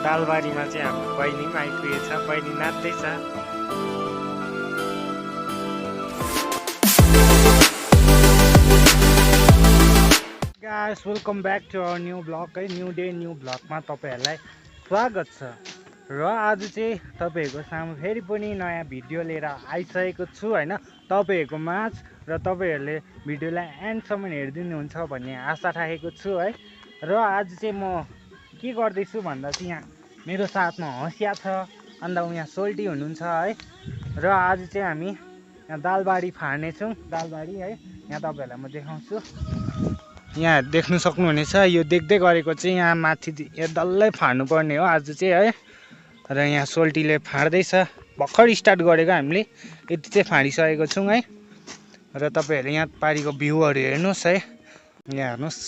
दालबारीमा चाहिँ हाम्रो बहिनी पनि आइपुगेछ। बहिनी नाच्दैछ। Guys welcome back to our new blog है। न्यू डे न्यू ब्लगमा तपाईँहरूलाई स्वागत छ। र आज चाहिँ तपाईँहरूको सामु फेरि पनि नयाँ भिडियो लिएर आइसकेको छु होइन, तपाईँहरूको माझ। र तपाईँहरूले भिडियोलाई एन्डसम्म हेरिदिनुहुन्छ भन्ने आशा राखेको छु है। र आज चाहिँ म के गर्दैछु भन्दा चाहिँ यहाँ मेरो साथमा हँसिया छ, अन्त यहाँ सोल्टी हुनुहुन्छ है। र आज चाहिँ हामी यहाँ दालबारी फाड्नेछौँ। दालबारी है, यहाँ तपाईँहरूलाई म देखाउँछु। यहाँ देख्नु सक्नुहुनेछ, यो देख्दै गरेको चाहिँ यहाँ माथि यहाँ डल्लै फाड्नुपर्ने हो आज चाहिँ है। र यहाँ सोल्टीले फाड्दैछ। भर्खर स्टार्ट गरेको हामीले, यति चाहिँ फाडिसकेको छौँ है। र तपाईँहरूले यहाँ पारिको भ्यूहरू हेर्नुहोस् है। यहाँ हेर्नुहोस्,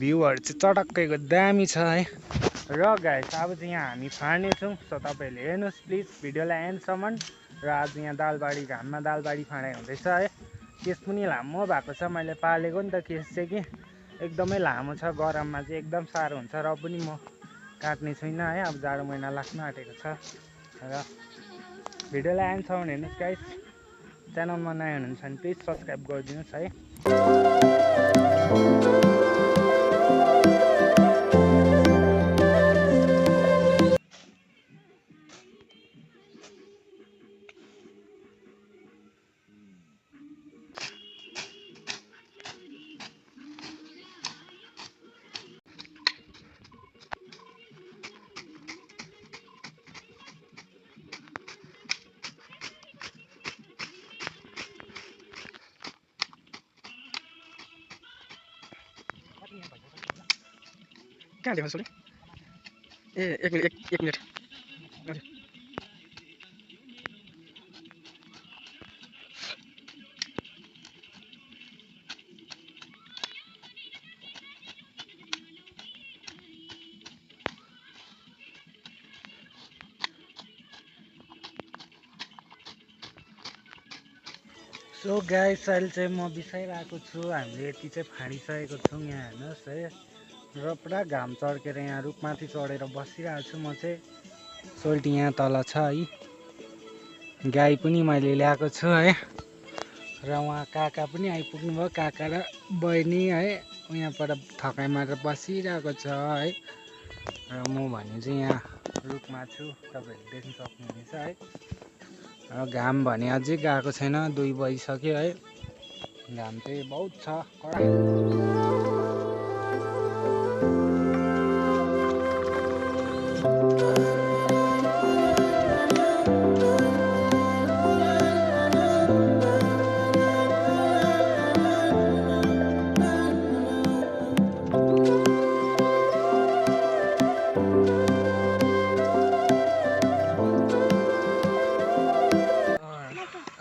भ्यूहरू चाहिँ चटक्कैको दामी छ है। र गाइस अब चाहिँ यहाँ हामी फाड्नेछौँ, सो तपाईँहरूले हेर्नुहोस् प्लिज भिडियोलाई एन्डसम्म। र आज यहाँ दालबारी घाममा दालबारी फाँडाइ हुँदैछ है। केस पनि लामो भएको छ, मैले पालेको नि त केस चाहिँ कि एकदमै लामो छ। गरममा चाहिँ एकदम साह्रो हुन्छ, र पनि म काट्ने छुइनँ है। अब जाडो महिना लाग्न आँटेको छ। र भिडियोलाई एन्डसम्म हेर्नुहोस् गाइस। च्यानलमा नयाँ हुनुहुन्छ भने प्लिज सब्सक्राइब गरिदिनुहोस् है। कहाँ देखा सोले ए एक मिनट सो गाइस अहिले चाहिँ म बिसाइरहेको छु। हामीले यति चाहिँ फाडिसकेको छौँ। यहाँ हेर्नुहोस् है। र पुरा घाम चर्केर यहाँ रुखमाथि चढेर बसिरहेको छु म चाहिँ। सोल्टी यहाँ तल छ है। गाई पनि मैले ल्याएको छु है। र उहाँ काका पनि आइपुग्नु भयो, काका र बहिनी है। यहाँबाट थकाइ मारेर बसिरहेको छ है। र म भने चाहिँ यहाँ रुखमा छु, तपाईँहरूले देख्न सक्नुहुनेछ है। र घाम भने अझै गएको छैन, 2 बजिसक्यो है। घाम चाहिँ बहुत छ कडा।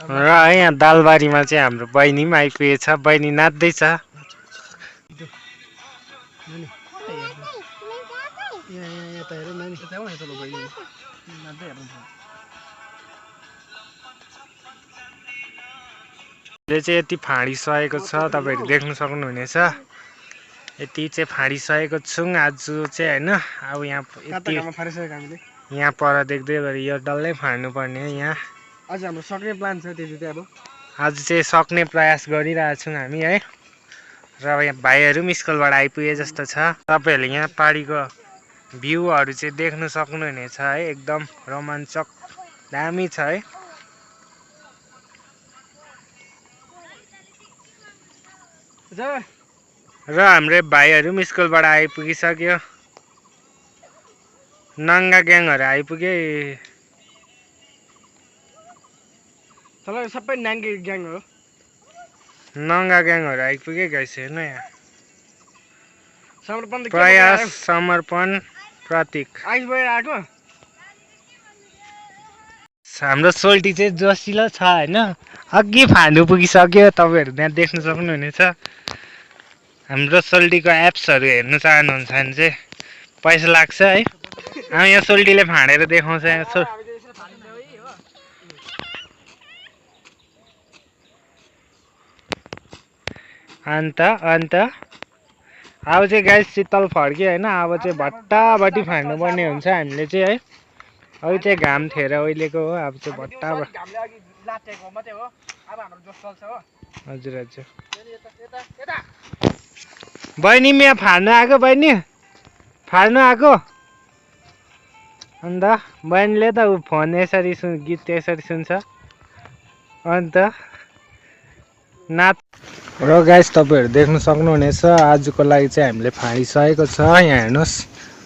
र यहाँ दालबारीमा चाहिँ हाम्रो बहिनी पनि आइपुगेछ। बहिनी नाच्दैछ। ले चाहिँ यति फाडिसकेको छ, तपाईँहरू देख्न सक्नुहुनेछ। यति चाहिँ फाडिसकेको छौँ आज चाहिँ होइन। अब यहाँ पर देख्दै गरी यो डल्लै फाड्नुपर्ने हो। यहाँ आज हाम्रो सक्ने प्लान छ, त्यो चाहिँ अब आज चाहिँ सक्ने प्रयास गरिरहेछौँ हामी है। र यहाँ भाइहरू पनि स्कुलबाट आइपुगे जस्तो छ। तपाईँहरूले यहाँ पारिको भ्यूहरू चाहिँ देख्न सक्नुहुनेछ है। एकदम रोमाञ्चक दामी छ है। र हाम्रो भाइहरू पनि स्कुलबाट आइपुगिसक्यो। नङ्गा ग्याङहरू आइपुगे। सबै नाङ्गे ग्याङ हो। नङ्गा ग्याङहरू आइपुगे गाइस, हेर्नु यहाँ। समर्पण प्रयास, समर्पण, प्रतीक आइस भएर आएको। हाम्रो सोल्टी चाहिँ जोसिलो छ होइन। अघि फाड्नु पुगिसक्यो। तपाईँहरू त्यहाँ देख्न सक्नुहुनेछ। हाम्रो सोल्टीको एप्सहरू हेर्नु चाहनुहुन्छ भने चाहिँ पैसा लाग्छ है। यहाँ सोल्टीले फाँडेर देखाउँछ। अन्त अब चाहिँ गाइस शीतल फर्क्यो होइन। अब चाहिँ भट्टाभट्टी फाड्नुपर्ने हुन्छ हामीले चाहिँ है। अहिले चाहिँ घाम थिएर उहिलेको हो। अब चाहिँ भट्टा हजुर हजुर बहिनी यहाँ फाड्नु आएको बहिनी फाड्नु आएको अन्त बहिनीले त फोन यसरी गीत यसरी सुन्छ अन्त नाच र गाइस तपाईँहरू देख्न सक्नुहुनेछ आजको लागि चाहिँ हामीले फाडिसकेको छ। यहाँ हेर्नुहोस्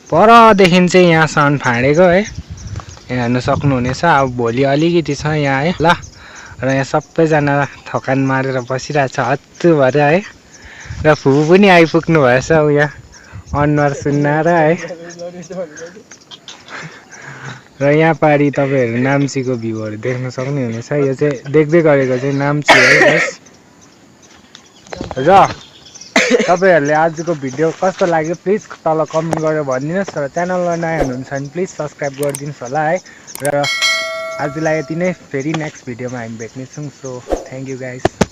परदेखि चाहिँ यहाँसम्म फाडेको है। यहाँ हेर्न सक्नुहुनेछ। अब भोलि अलिकति छ यहाँ है ल। र यहाँ सबैजना थकान मारेर बसिरहेछ हत्तु भएर है। र फुपू पनि आइपुग्नु भएछ यहाँ अनुहार सुन्नाएर है। र यहाँ पारि तपाईँहरू नाम्चीको भ्यूहरू देख्न सक्नुहुनेछ। यो चाहिँ देख्दै गरेको चाहिँ नाम्ची है गाइस। र तपाईँहरूले आजको भिडियो कस्तो लाग्यो प्लिज तल कमेन्ट गरेर भनिदिनुहोस्। र च्यानलमा नयाँ हुनुहुन्छ भने प्लिज सब्सक्राइब गरिदिनुहोस् होला है। र आजलाई यति नै। फेरि नेक्स्ट भिडियोमा हामी भेट्नेछौँ। So thank you guys.